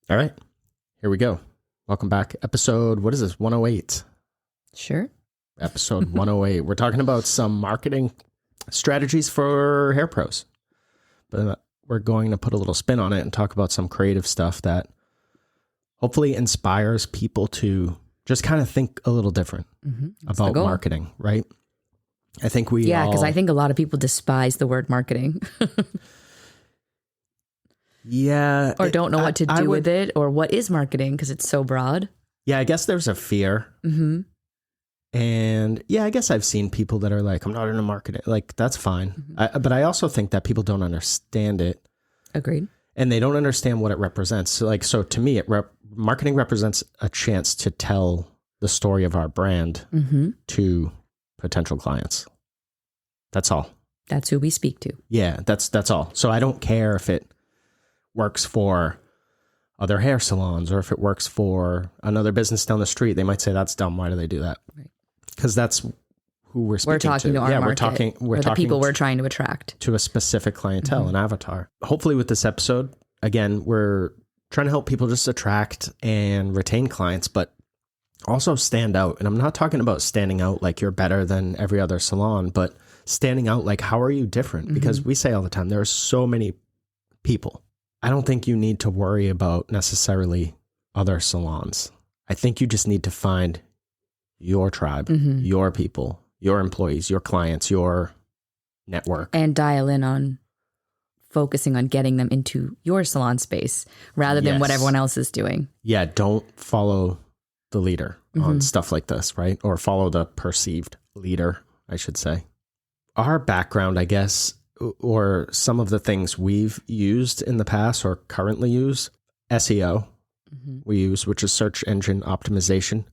All right, here we go. Welcome back. Episode, what is this, 108? Sure. Episode 108. We're talking about some marketing strategies for hair pros. But we're going to put a little spin on it and talk about some creative stuff that hopefully inspires people to just kind of think a little different about marketing, right? I think because I think a lot of people despise the word marketing. Yeah. Or don't know what to do with it, or what is marketing because it's so broad. Yeah, I guess there's a fear. Mm-hmm. And yeah, I guess I've seen people that are like, I'm not into marketing. Like, that's fine. But I also think that people don't understand it. Agreed. And they don't understand what it represents. So to me, marketing represents a chance to tell the story of our brand to potential clients. That's all. That's who we speak to. Yeah, that's all. So I don't care if it works for other hair salons or if it works for another business down the street. They might say that's dumb. Why do they do that? Right. Because that's who we're speaking to. We're talking to our market. We're talking people we're trying to attract to a specific clientele, an avatar. Hopefully with this episode, again, we're trying to help people just attract and retain clients, but also stand out. And I'm not talking about standing out like you're better than every other salon, but standing out like, how are you different? Because we say all the time, there are so many people. I don't think you need to worry about necessarily other salons. I think you just need to find your tribe, your people, your employees, your clients, your network. And dial in on focusing on getting them into your salon space rather than what everyone else is doing. Yeah, don't follow the leader on stuff like this, right? Or follow the perceived leader, I should say. Our background, I guess, or some of the things we've used in the past or currently use, SEO we use, which is search engine optimization.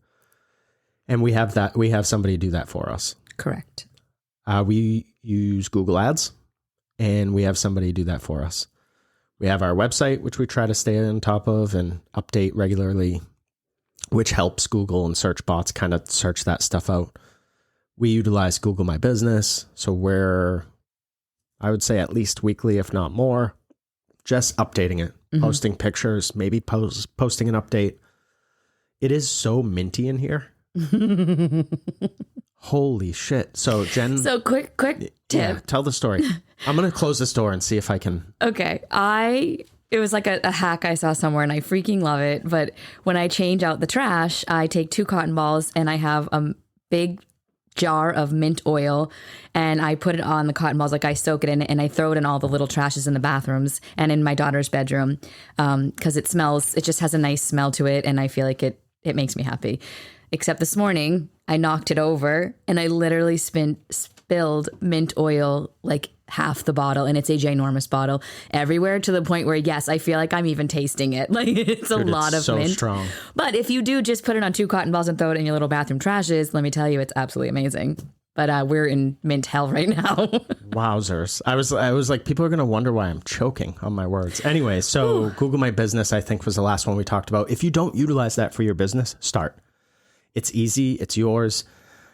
And we have somebody do that for us. Correct. We use Google Ads, and we have somebody do that for us. We have our website, which we try to stay on top of and update regularly, which helps Google and search bots kind of search that stuff out. We utilize Google My Business. So we're, I would say, at least weekly, if not more, just updating it, posting pictures, maybe posting an update. It is so minty in here. Holy shit. So Jen. So quick tip. Yeah, tell the story. I'm going to close this door and see if I can. Okay. It was like a hack I saw somewhere and I freaking love it. But when I change out the trash, I take 2 cotton balls and I have a big jar of mint oil and I put it on the cotton balls, like I soak it in it and I throw it in all the little trashes in the bathrooms and in my daughter's bedroom because it just has a nice smell to it and I feel like it makes me happy. Except this morning I knocked it over and I literally spilled mint oil like half the bottle, and it's a ginormous bottle everywhere to the point where, yes, I feel like I'm even tasting it. Like it's a lot of so mint. Strong. But if you do just put it on 2 cotton balls and throw it in your little bathroom trashes, let me tell you, it's absolutely amazing. But we're in mint hell right now. Wowzers. I was like, people are going to wonder why I'm choking on my words. Anyway, so Google My Business, I think, was the last one we talked about. If you don't utilize that for your business, start. It's easy. It's yours.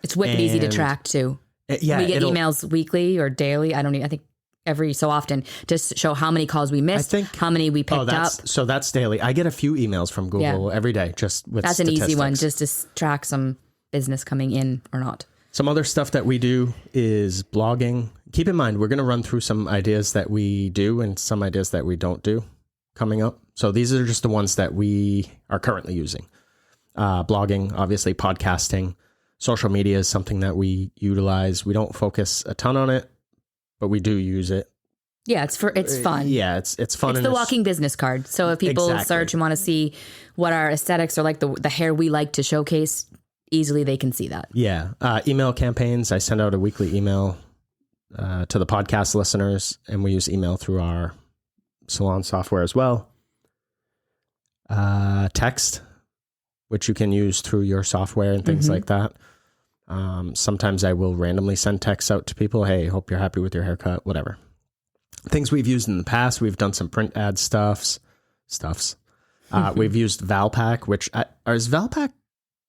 It's wicked easy to track too. Yeah, we get emails weekly or daily. I think every so often to show how many calls we missed, how many we picked up. So that's daily. I get a few emails from Google every day, just with That's statistics. An easy one, just to track some business coming in or not. Some other stuff that we do is blogging. Keep in mind, we're going to run through some ideas that we do and some ideas that we don't do coming up. So these are just the ones that we are currently using. Blogging, obviously, podcasting. Social media is something that we utilize. We don't focus a ton on it, but we do use it. Yeah, it's fun. Yeah, it's fun. It's the walking business card. So if people search and want to see what our aesthetics are like, the hair we like to showcase, easily they can see that. Yeah. Email campaigns. I send out a weekly email to the podcast listeners, and we use email through our salon software as well. Text, which you can use through your software and things like that. Sometimes I will randomly send texts out to people. Hey, hope you're happy with your haircut, whatever. Things we've used in the past. We've done some print ad stuffs. We've used Valpak, which is Valpak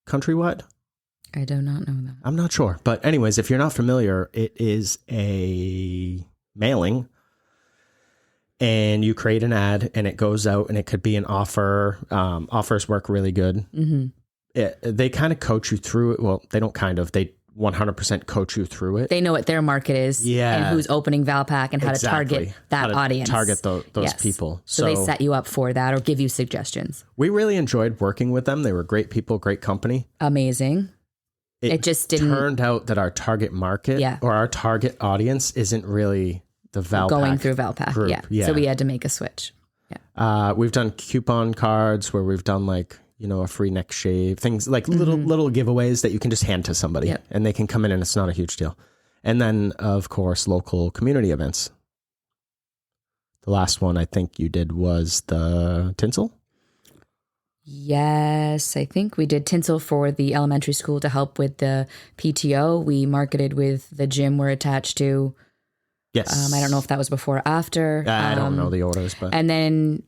countrywide? I do not know that. I'm not sure. But anyways, if you're not familiar, it is a mailing. and you create an ad and it goes out, and it could be an offer. Offers work really good. They kind of coach you through it. Well, they don't they 100% coach you through it. They know what their market is and who's opening Valpak and how to target that audience. Target those people. So they set you up for that or give you suggestions. We really enjoyed working with them. They were great people, great company. Amazing. It just turned out that our target market or our target audience isn't really the Valpak going through Valpak group. Yeah. So we had to make a switch. We've done coupon cards where we've done like, a free neck shave, things like little giveaways that you can just hand to somebody and they can come in and it's not a huge deal. And then of course, local community events. The last one I think you did was the tinsel. Yes, I think we did tinsel for the elementary school to help with the PTO. We marketed with the gym we're attached to. Yes. I don't know if that was before or after. I don't know the orders, but. And then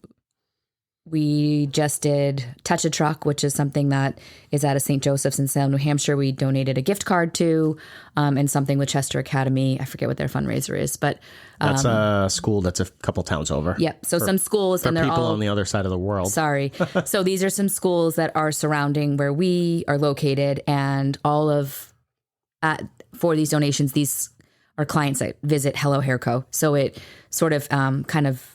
we just did Touch a Truck, which is something that is out of St. Joseph's in Salem, New Hampshire. We donated a gift card to, and something with Chester Academy. I forget what their fundraiser is, but that's a school that's a couple towns over. Yep. So some schools, and they're people all on the other side of the world. Sorry. So these are some schools that are surrounding where we are located, and for these donations, these are clients that visit Hello Hair Co. So it sort of kind of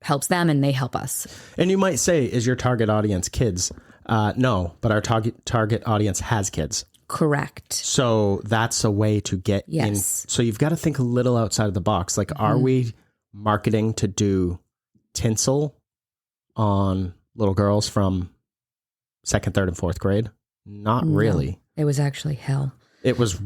helps them and they help us. And you might say, is your target audience kids? No, but our target audience has kids. Correct. So that's a way to get in. So you've got to think a little outside of the box. Like, are we marketing to do tinsel on little girls from 2nd, 3rd, and 4th grade? Not really. It was actually hell. It was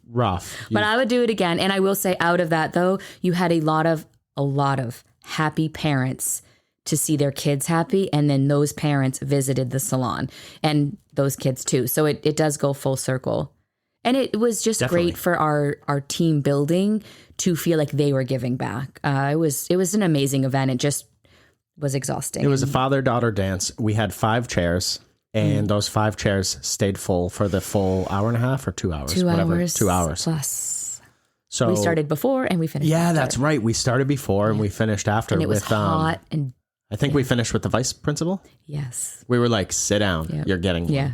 rough. But I would do it again. And I will say, out of that though, you had a lot of happy parents to see their kids happy. And then those parents visited the salon and those kids too. So it does go full circle. And it was just great for our team building to feel like they were giving back. It was an amazing event. It just was exhausting. It was a father-daughter dance. We had 5 chairs. And those 5 chairs stayed full for the full hour and a half or 2 hours? 2 hours. 2 hours. Plus. So we started before and we finished after. Yeah, that's right. We started before and we finished after. And it was hot. And I think we finished with the vice principal. Yes. We were like, sit down. Yep. You're getting one. Yeah.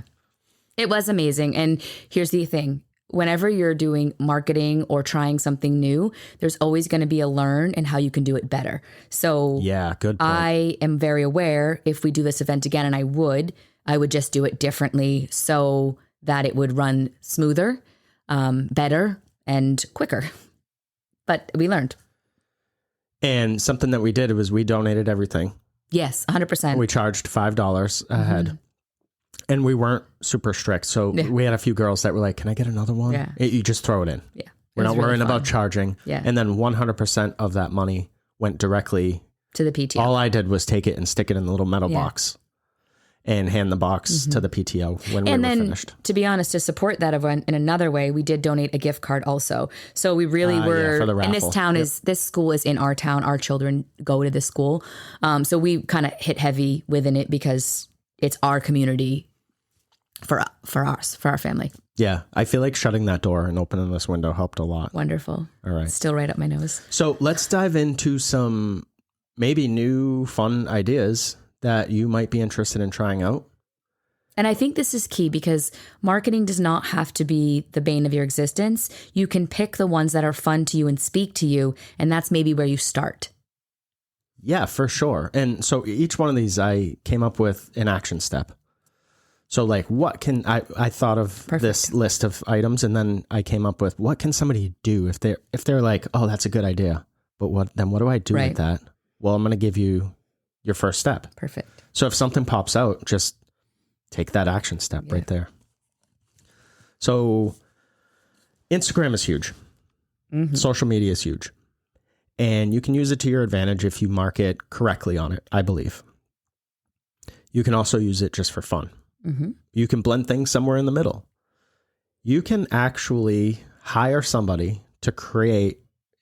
It was amazing. And here's the thing. Whenever you're doing marketing or trying something new, there's always going to be a learn and how you can do it better. So yeah, good point. I am very aware if we do this event again, and I would just do it differently so that it would run smoother, better, and quicker. But we learned. And something that we did was we donated everything. Yes, 100%. We charged $5 a head. And we weren't super strict. So we had a few girls that were like, can I get another one? Yeah. You just throw it in. Yeah. We're not worrying about charging. Yeah. And then 100% of that money went directly to the PTO. All I did was take it and stick it in the little metal box and hand the box to the PTO when we were finished. To be honest, to support that event in another way, we did donate a gift card also. So we really were, for the raffle. And this school is in our town. Our children go to this school. So we kind of hit heavy within it because it's our community for our family. Yeah. I feel like shutting that door and opening this window helped a lot. Wonderful. All right. Still right up my nose. So let's dive into some maybe new fun ideas that you might be interested in trying out. And I think this is key because marketing does not have to be the bane of your existence. You can pick the ones that are fun to you and speak to you. And that's maybe where you start. Yeah, for sure. And so each one of these, I came up with an action step. So like, what can I thought of this list of items, and then I came up with what can somebody do if they're like, oh, that's a good idea, but what do I do with that? Well, I'm going to give you your first step. Perfect. So if something pops out, just take that action step right there. So Instagram is huge. Social media is huge. And you can use it to your advantage if you market correctly on it, I believe. You can also use it just for fun. You can blend things somewhere in the middle. You can actually hire somebody to create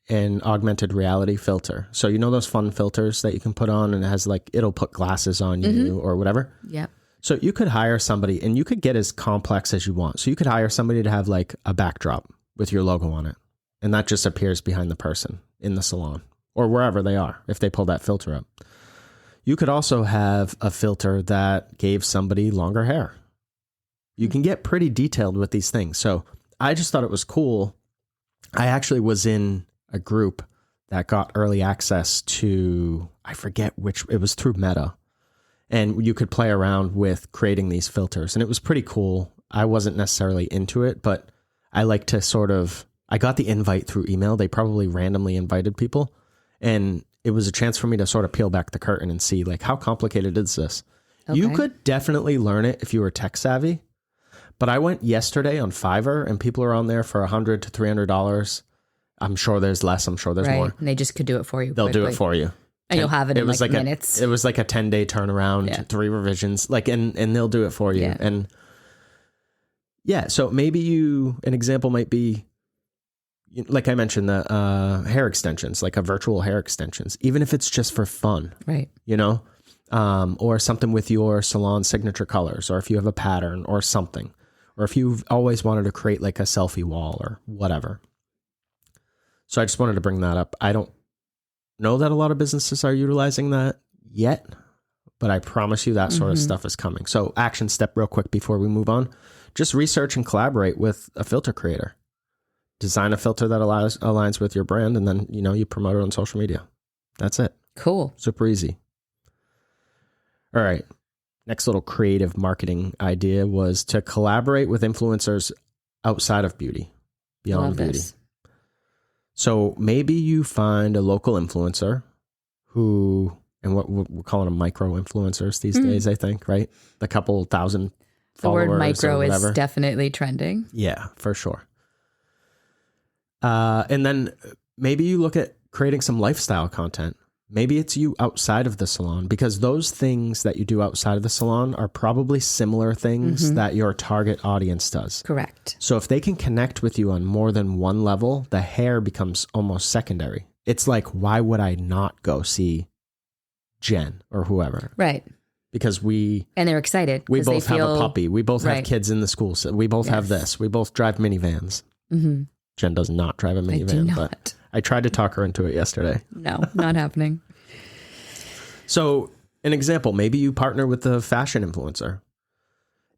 an augmented reality filter. So you know those fun filters that you can put on and it has like, it'll put glasses on you or whatever? Yep. So you could hire somebody and you could get as complex as you want. So you could hire somebody to have like a backdrop with your logo on it. And that just appears behind the person in the salon. or wherever they are, if they pull that filter up. You could also have a filter that gave somebody longer hair. You can get pretty detailed with these things. So I just thought it was cool. I actually was in a group that got early access to, I forget which, it was through Meta. And you could play around with creating these filters. And it was pretty cool. I wasn't necessarily into it, but I like to I got the invite through email. They probably randomly invited people. And it was a chance for me to sort of peel back the curtain and see, like, how complicated is this? Okay. You could definitely learn it if you were tech savvy. But I went yesterday on Fiverr, and people are on there for $100 to $300. I'm sure there's less. I'm sure there's more. And they just could do it for you. They'll do it for you. And you'll have it in like minutes. It was like a 10-day turnaround, 3 revisions, like, and they'll do it for you. Yeah. And yeah, so maybe an example might be, like I mentioned, the hair extensions, like a virtual hair extensions, even if it's just for fun, right? Or something with your salon signature colors, or if you have a pattern or something, or if you've always wanted to create like a selfie wall or whatever. So I just wanted to bring that up. I don't know that a lot of businesses are utilizing that yet, but I promise you that sort of stuff is coming. So action step real quick before we move on, just research and collaborate with a filter creator. Design a filter that aligns with your brand, and then, you promote it on social media. That's it. Cool. Super easy. All right. Next little creative marketing idea was to collaborate with influencers outside of beauty, beyond beauty. So maybe you find a local influencer who, and what we're calling them micro influencers these days, I think, right? A couple thousand followers. The word micro is definitely trending. Yeah, for sure. And then maybe you look at creating some lifestyle content. Maybe it's you outside of the salon, because those things that you do outside of the salon are probably similar things that your target audience does. Correct. So if they can connect with you on more than one level, the hair becomes almost secondary. It's like, why would I not go see Jen or whoever? Right. Because and they're excited. We both have a puppy. We both have kids in the school. So we both have this. We both drive minivans. Mm-hmm. Jen does not drive a minivan, but I tried to talk her into it yesterday. No, not happening. So an example, maybe you partner with a fashion influencer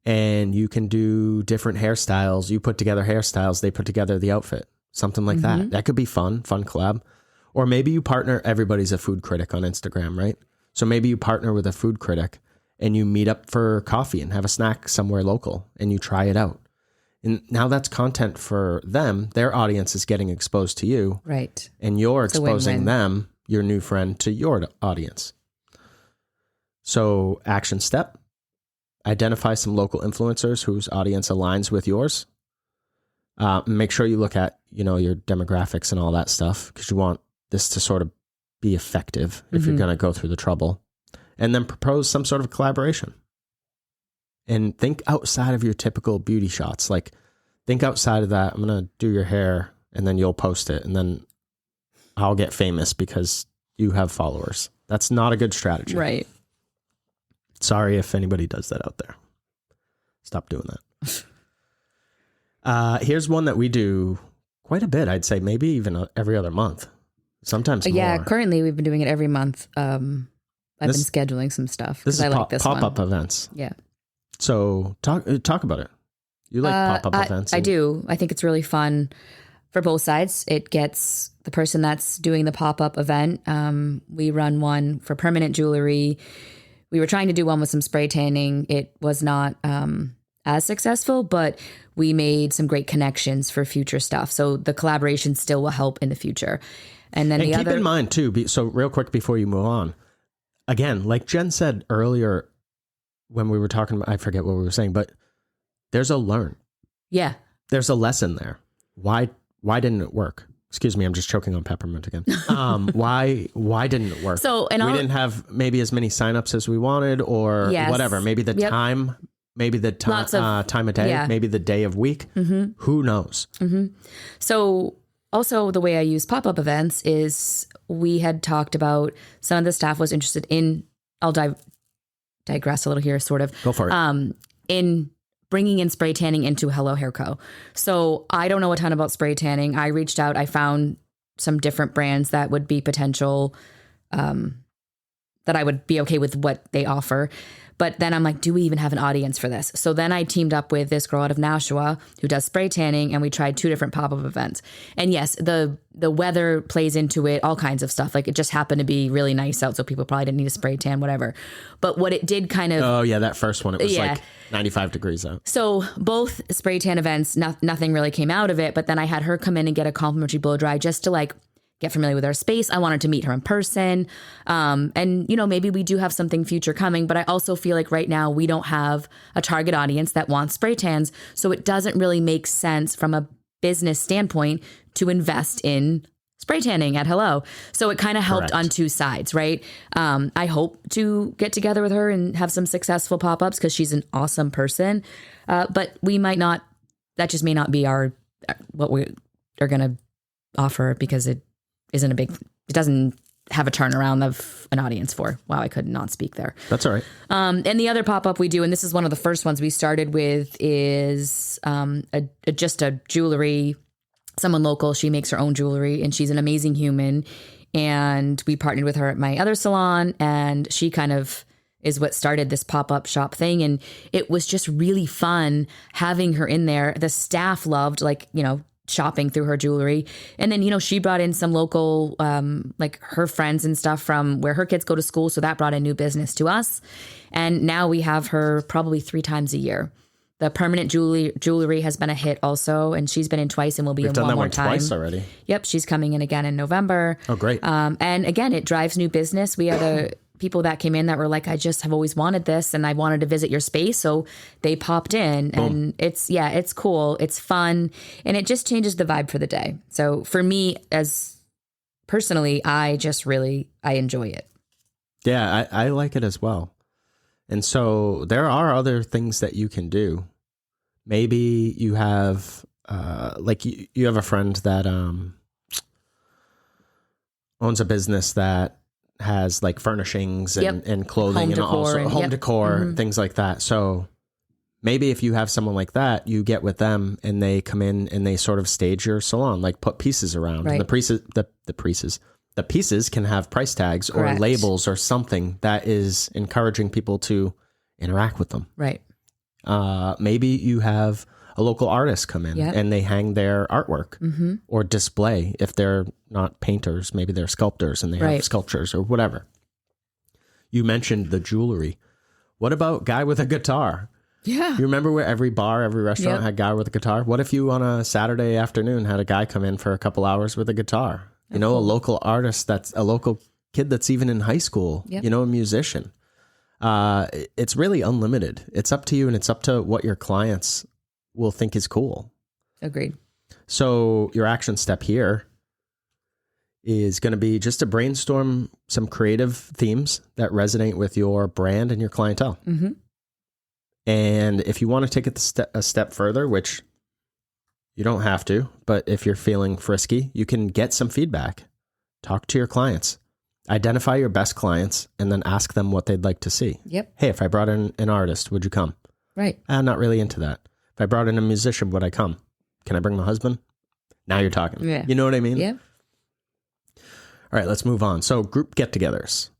and you can do different hairstyles. You put together hairstyles, they put together the outfit, something like that. That could be fun collab. Or maybe you partner, everybody's a food critic on Instagram, right? So maybe you partner with a food critic and you meet up for coffee and have a snack somewhere local and you try it out. And now that's content for them. Their audience is getting exposed to you. Right. And you're exposing them, your new friend, to your audience. So action step, identify some local influencers whose audience aligns with yours. Make sure you look at, your demographics and all that stuff, because you want this to sort of be effective if you're going to go through the trouble. And then propose some sort of collaboration. And think outside of your typical beauty shots. Like, think outside of that. I'm going to do your hair, and then you'll post it, and then I'll get famous because you have followers. That's not a good strategy. Right. Sorry if anybody does that out there. Stop doing that. Here's one that we do quite a bit. I'd say maybe even every other month. Sometimes more. Yeah, currently we've been doing it every month. I've been scheduling some stuff. This is like this pop-up events. Yeah. So talk about it. You like pop-up events? I do. I think it's really fun for both sides. It gets the person that's doing the pop-up event. We run one for permanent jewelry. We were trying to do one with some spray tanning. It was not as successful, but we made some great connections for future stuff. So the collaboration still will help in the future. And then keep in mind too, so real quick before you move on, again, like Jen said earlier, when we were talking about, I forget what we were saying, but there's a learn. Yeah. There's a lesson there. Why didn't it work? Excuse me, I'm just choking on peppermint again. Why didn't it work? So, we didn't have maybe as many signups as we wanted, or whatever. Maybe the time, time of day, maybe the day of week. Who knows? So also the way I use pop-up events is we had talked about some of the staff was interested in, I'll digress a little here, sort of. Go for it. In bringing in spray tanning into Hello Hair Co. So I don't know a ton about spray tanning. I reached out. I found some different brands that would be potential, that I would be okay with what they offer. But then I'm like, do we even have an audience for this? So then I teamed up with this girl out of Nashua who does spray tanning, and we tried 2 different pop-up events. And yes, the weather plays into it, all kinds of stuff. Like it just happened to be really nice out, so people probably didn't need a spray tan, whatever. But what it did kind of... Oh yeah, that first one, it was like 95 degrees out. So both spray tan events, nothing really came out of it. But then I had her come in and get a complimentary blow dry just to like get familiar with our space. I wanted to meet her in person. And, you know, maybe we do have something future coming, but I also feel like right now we don't have a target audience that wants spray tans. So it doesn't really make sense from a business standpoint to invest in spray tanning at Hello. So it kind of helped on 2 sides, right? I hope to get together with her and have some successful pop-ups because she's an awesome person. But we might not, that just may not be what we are going to offer because it doesn't have a turnaround of an audience for. Wow, I could not speak there. That's all right. And the other pop-up we do, and this is one of the first ones we started with, is just a jewelry, someone local. She makes her own jewelry and she's an amazing human. And we partnered with her at my other salon, and she kind of is what started this pop-up shop thing. And it was just really fun having her in there. The staff loved, like, you know, shopping through her jewelry. And then, you know, she brought in some local, like her friends and stuff from where her kids go to school. So that brought in new business to us. And now we have her probably 3 times a year. The permanent jewelry has been a hit also. And she's been in twice and will be in one more time. Twice already. Yep. She's coming in again in November. Oh, great. And again, it drives new business. We had a people that came in that were like, I just have always wanted this and I wanted to visit your space. So they popped in. Boom. And it's cool. It's fun. And it just changes the vibe for the day. So for me, as personally, I enjoy it. Yeah, I like it as well. And so there are other things that you can do. Maybe you have, like you have a friend that owns a business that has like furnishings and clothing and also home decor, things like that. So maybe if you have someone like that, you get with them and they come in and they sort of stage your salon, like put pieces around. Right. And the pieces can have price tags or labels or something that is encouraging people to interact with them. Right. Maybe you have a local artist come in and they hang their artwork or display. If they're not painters, maybe they're sculptors and they have sculptures or whatever. You mentioned the jewelry. What about guy with a guitar? Yeah. You remember where every bar, every restaurant had a guy with a guitar? What if you on a Saturday afternoon had a guy come in for a couple hours with a guitar? You know, a local artist, that's a local kid that's even in high school, you know, a musician. It's really unlimited. It's up to you and it's up to what your clients will think is cool. Agreed. So your action step here is going to be just to brainstorm some creative themes that resonate with your brand and your clientele. Mm-hmm. And if you want to take it a step further, which you don't have to, but if you're feeling frisky, you can get some feedback. Talk to your clients. Identify your best clients and then ask them what they'd like to see. Yep. Hey, if I brought in an artist, would you come? Right. I'm not really into that. If I brought in a musician, would I come? Can I bring my husband? Now you're talking. Yeah. You know what I mean? Yeah. All right, let's move on. So group get-togethers.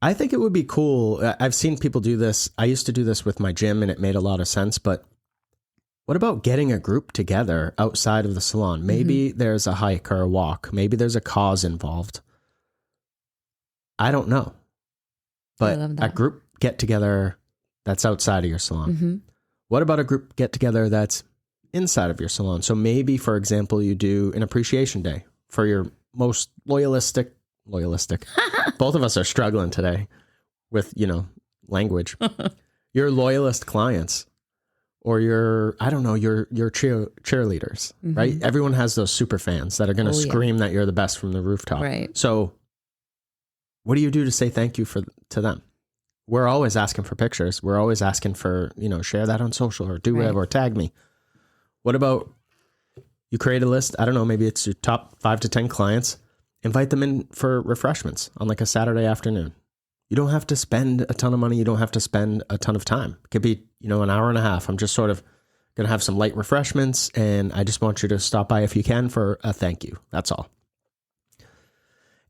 I think it would be cool. I've seen people do this. I used to do this with my gym and it made a lot of sense, but what about getting a group together outside of the salon? Maybe there's a hike or a walk. Maybe there's a cause involved. I don't know. But a group get-together that's outside of your salon. Mm-hmm. What about a group get-together that's inside of your salon? So maybe, for example, you do an appreciation day for your most loyalistic. Both of us are struggling today with, language. Your loyalist clients. Or your cheerleaders, right? Everyone has those super fans that are going to scream that you're the best from the rooftop. Right. So what do you do to say thank you to them? We're always asking for pictures. We're always asking for, share that on social or do whatever, or tag me. What about you create a list? I don't know, maybe it's your top 5 to 10 clients. Invite them in for refreshments on like a Saturday afternoon. You don't have to spend a ton of money. You don't have to spend a ton of time. It could be, an hour and a half. I'm just sort of Going to have some light refreshments, and I just want you to stop by if you can for a thank you. That's all.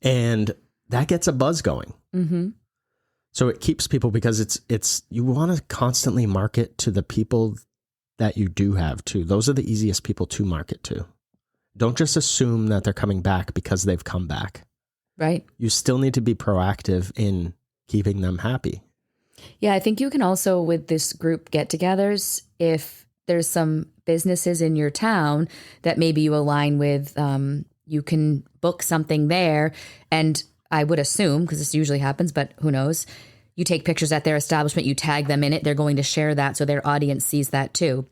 And that gets a buzz going. Mm-hmm. So it keeps people, because it's you want to constantly market to the people that you do have too. Those are the easiest people to market to. Don't just assume that they're coming back because they've come back. Right. You still need to be proactive in keeping them happy. Yeah, I think you can also, with this group get-togethers, if there's some businesses in your town that maybe you align with, you can book something there. And I would assume, because this usually happens, but who knows, you take pictures at their establishment, you tag them in it, they're going to share that so their audience sees that too.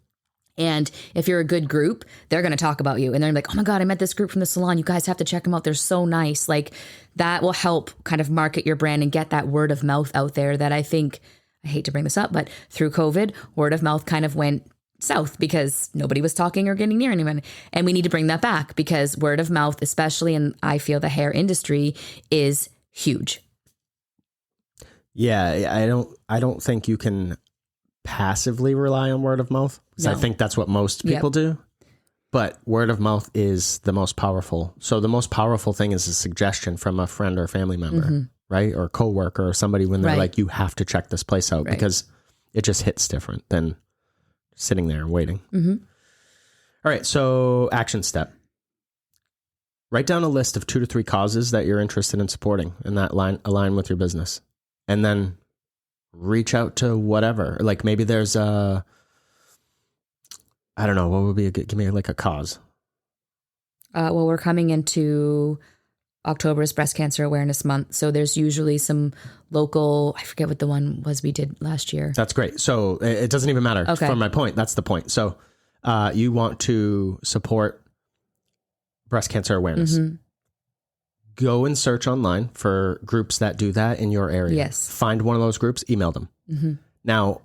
And if you're a good group, they're going to talk about you. And they're like, oh my God, I met this group from the salon. You guys have to check them out. They're so nice. Like, that will help kind of market your brand and get that word of mouth out there that I think, I hate to bring this up, but through COVID, word of mouth kind of went south because nobody was talking or getting near anyone. And we need to bring that back, because word of mouth, especially in, I feel, the hair industry, is huge. Yeah, I don't think you can passively rely on word of mouth, because I think that's what most people do. But word of mouth is the most powerful. So the most powerful thing is a suggestion from a friend or family member, right? Or a coworker or somebody, when they're like, you have to check this place out, because it just hits different than sitting there and waiting. All right. So action step. Write down a list of 2 to 3 causes that you're interested in supporting and that align with your business. And then reach out to whatever. Like, maybe there's a, I don't know, what would be a good, give me like a cause. Well, we're coming into October is Breast Cancer Awareness Month. So there's usually some local, I forget what the one was we did last year. That's great. So it doesn't even matter. Okay. For my point, that's the point. So you want to support breast cancer awareness. Go and search online for groups that do that in your area. Yes. Find one of those groups, email them. Now,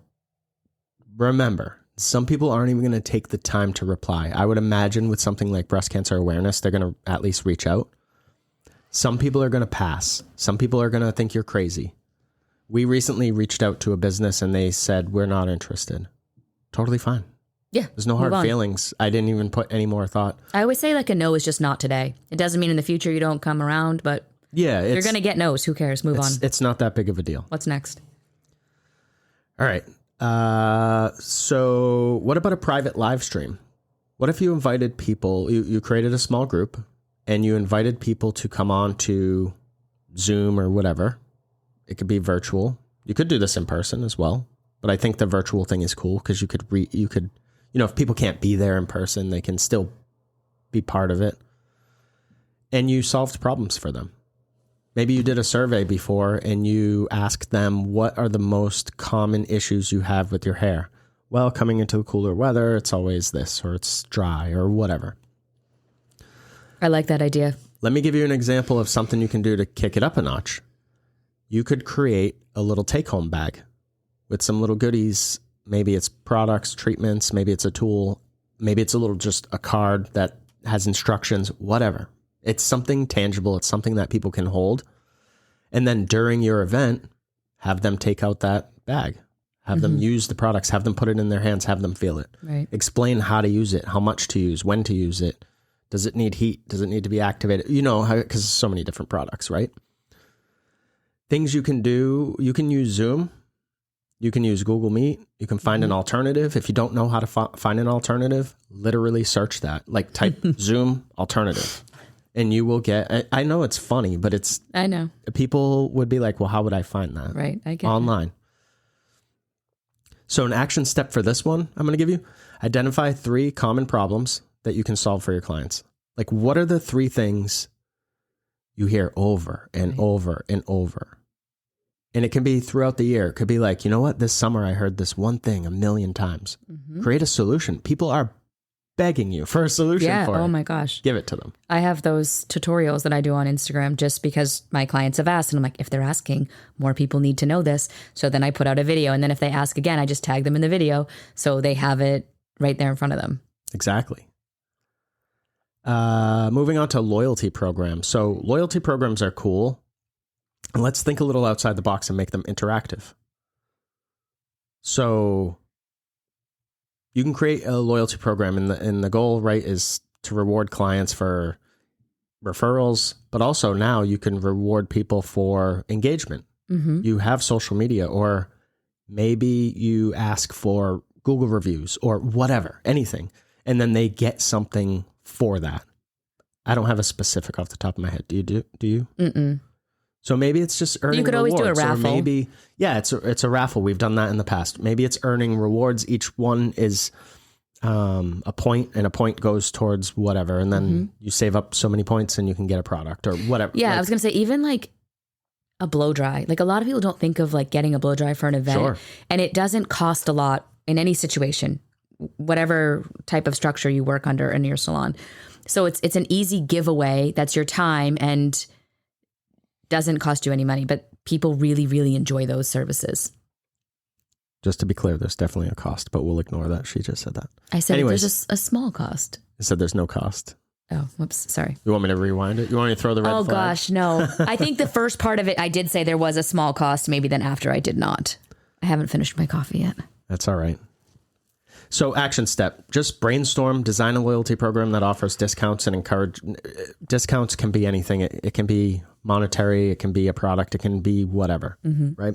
remember, some people aren't even going to take the time to reply. I would imagine with something like breast cancer awareness, they're going to at least reach out. Some people are going to pass. Some people are going to think you're crazy. We recently reached out to a business and they said, we're not interested. Totally fine. Yeah. There's no hard feelings. I didn't even put any more thought. I always say like a no is just not today. It doesn't mean in the future you don't come around, but yeah, you're going to get no's. Who cares? Move on. It's not that big of a deal. What's next? All right. So what about a private live stream? What if you invited people, you created a small group and you invited people to come on to Zoom or whatever. It could be virtual. You could do this in person as well. But I think the virtual thing is cool because you could, if people can't be there in person, they can still be part of it. And you solved problems for them. Maybe you did a survey before and you asked them, what are the most common issues you have with your hair? Well, coming into the cooler weather, it's always this, or it's dry, or whatever. I like that idea. Let me give you an example of something you can do to kick it up a notch. You could create a little take-home bag with some little goodies. Maybe it's products, treatments, maybe it's a tool, maybe it's just a card that has instructions, whatever. It's something tangible. It's something that people can hold. And then during your event, have them take out that bag, have them use the products, have them put it in their hands, have them feel it. Right. Explain how to use it, how much to use, when to use it. Does it need heat? Does it need to be activated? Because there's so many different products, right? Things you can do, you can use Zoom. You can use Google Meet. You can find an alternative. If you don't know how to find an alternative, literally search that. Like type Zoom alternative. And you will get, I know it's funny, but I know. People would be like, well, how would I find that? Right. I get online. So an action step for this one, I'm going to give you, identify 3 common problems that you can solve for your clients. Like, what are the 3 things you hear over and over and over? And it can be throughout the year. It could be like, you know what? This summer I heard this one thing 1,000,000 times. Create a solution. People are begging you for a solution for it. Oh my gosh. Give it to them. I have those tutorials that I do on Instagram just because my clients have asked. And I'm like, if they're asking, more people need to know this. So then I put out a video. And then if they ask again, I just tag them in the video so they have it right there in front of them. Exactly. Moving on to loyalty programs. So loyalty programs are cool. And let's think a little outside the box and make them interactive. So you can create a loyalty program, and the goal, right, is to reward clients for referrals, but also now you can reward people for engagement. You have social media, or maybe you ask for Google reviews or whatever, anything, and then they get something for that. I don't have a specific off the top of my head. Do you? Mm-mm. So maybe it's just earning. You could always do a rewards, raffle. or maybe, yeah, it's a raffle. We've done that in the past. Maybe it's earning rewards. Each one is a point, and a point goes towards whatever, and then you save up so many points, and you can get a product or whatever. Yeah, like, I was gonna say even like a blow dry. Like a lot of people don't think of like getting a blow dry for an event, Sure. and it doesn't cost a lot in any situation, whatever type of structure you work under in your salon. So it's an easy giveaway. That's your time and doesn't cost you any money, but people really, really enjoy those services. Just to be clear, there's definitely a cost, but we'll ignore that. She just said that. I said Anyways, there's a small cost. I said there's no cost. Oh, whoops. Sorry. You want me to rewind it? You want me to throw the red Oh, flag? gosh, no. I think the first part of it, I did say there was a small cost. Maybe then after I did not. I haven't finished my coffee yet. That's all right. So action step, just brainstorm, design a loyalty program that offers discounts and encourage. Discounts can be anything. It can be monetary. It can be a product. It can be whatever, right?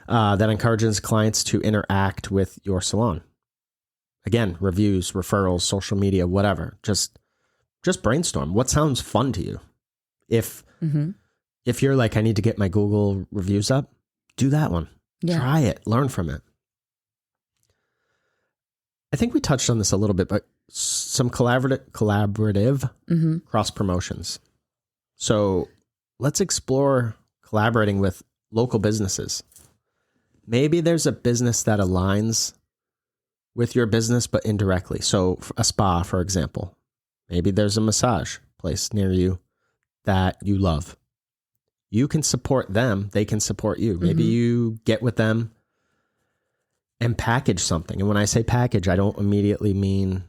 That encourages clients to interact with your salon. Again, reviews, referrals, social media, whatever. Just brainstorm. What sounds fun to you? If you're like, I need to get my Google reviews up, do that one. Yeah. Try it. Learn from it. I think we touched on this a little bit, but some collaborative cross promotions. So let's explore collaborating with local businesses. Maybe there's a business that aligns with your business, but indirectly. So a spa, for example. Maybe there's a massage place near you that you love. You can support them. They can support you. Maybe you get with them and package something. And when I say package, I don't immediately mean,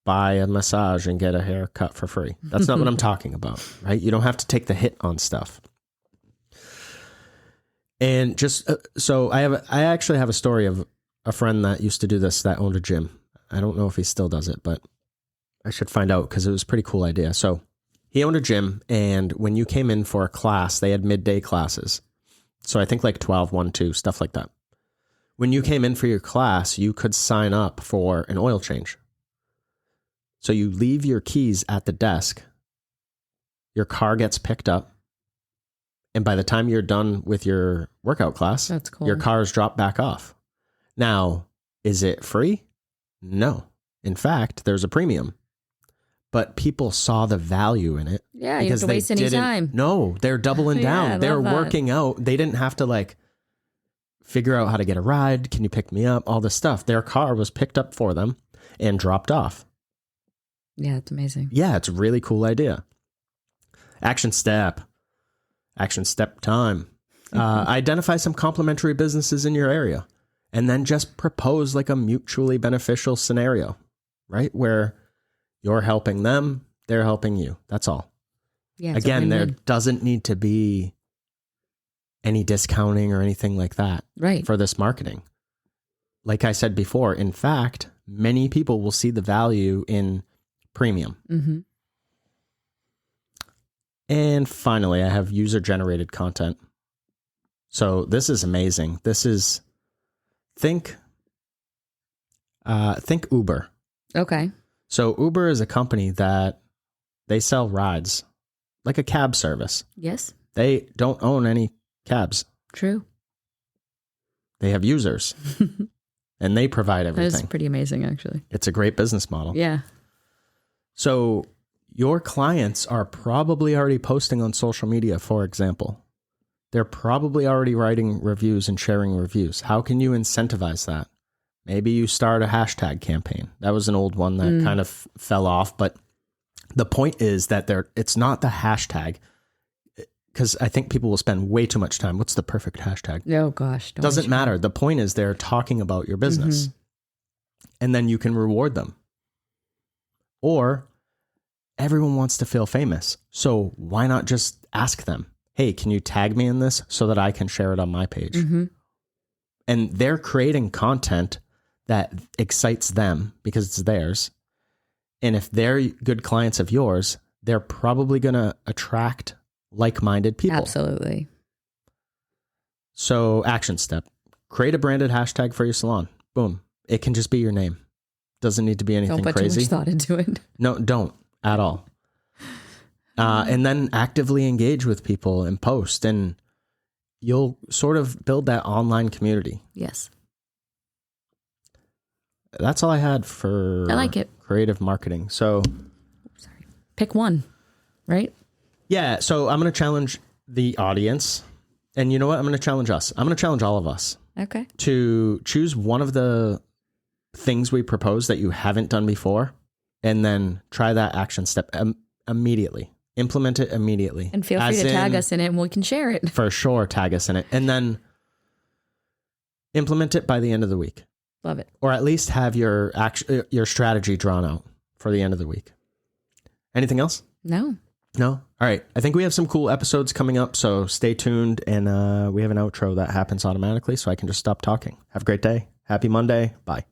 buy a massage and get a haircut for free. That's not what I'm talking about, right? You don't have to take the hit on stuff. And just so I actually have a story of a friend that used to do this, that owned a gym. I don't know if he still does it, but I should find out because it was a pretty cool idea. So he owned a gym, and when you came in for a class, they had midday classes. So I think like 12, 1, 2, stuff like that. When you came in for your class, you could sign up for an oil change. So you leave your keys at the desk, your car gets picked up, and by the time you're done with your workout class, That's cool. your car is dropped back off. Now, is it free? No. In fact, there's a premium. But people saw the value in it. Yeah, you don't have to waste any time. No, they're doubling Yeah, I down. They're love that. working out. They didn't have to like figure out how to get a ride. Can you pick me up? All this stuff. Their car was picked up for them and dropped off. Yeah, it's amazing. Yeah, it's a really cool idea. Action step time. Identify some complementary businesses in your area and then just propose like a mutually beneficial scenario, right? Where you're helping them, they're helping you. That's all. Yeah. it's a Again, there win-win. doesn't need to be any discounting or anything like that Right. for this marketing. Like I said before, in fact, many people will see the value in premium. And finally, I have user-generated content. So this is amazing. This is think Uber. Okay. So Uber is a company that they sell rides, like a cab service. Yes. They don't own any cabs. True. They have users, and they provide That everything. is pretty amazing, actually. It's a great business model. Yeah. So your clients are probably already posting on social media, for example. They're probably already writing reviews and sharing reviews. How can you incentivize that? Maybe you start a hashtag campaign. That was an old one that kind of fell off. But the point is that it's not the hashtag, because I think people will spend way too much time. What's the perfect hashtag? Oh, gosh. Don't Doesn't waste matter. The point is they're talking about your business. And then you can reward them. Or everyone wants to feel famous. So why not just ask them, hey, can you tag me in this so that I can share it on my page? And they're creating content that excites them because it's theirs. And if they're good clients of yours, they're probably going to attract like-minded people. Absolutely. So action step, create a branded hashtag for your salon. Boom. It can just be your name. Doesn't need to be anything don't put crazy. Too much thought into it. No, don't at all. And then actively engage with people and post, and you'll sort of build that online community. Yes. That's all I had for I like it. Creative marketing. So sorry. Pick one, right? Yeah. So I'm going to challenge the audience. And you know what? I'm going to challenge us. I'm going to challenge all of us. Okay. To choose one of the things we propose that you haven't done before, and then try that action step immediately. Implement it immediately. And feel free to tag us in it and we can share it. For sure, tag us in it. And then implement it by the end of the week. Love it. Or at least have your strategy drawn out for the end of the week. Anything else? No. All right. I think we have some cool episodes coming up, so stay tuned. And we have an outro that happens automatically, so I can just stop talking. Have a great day. Happy Monday. Bye.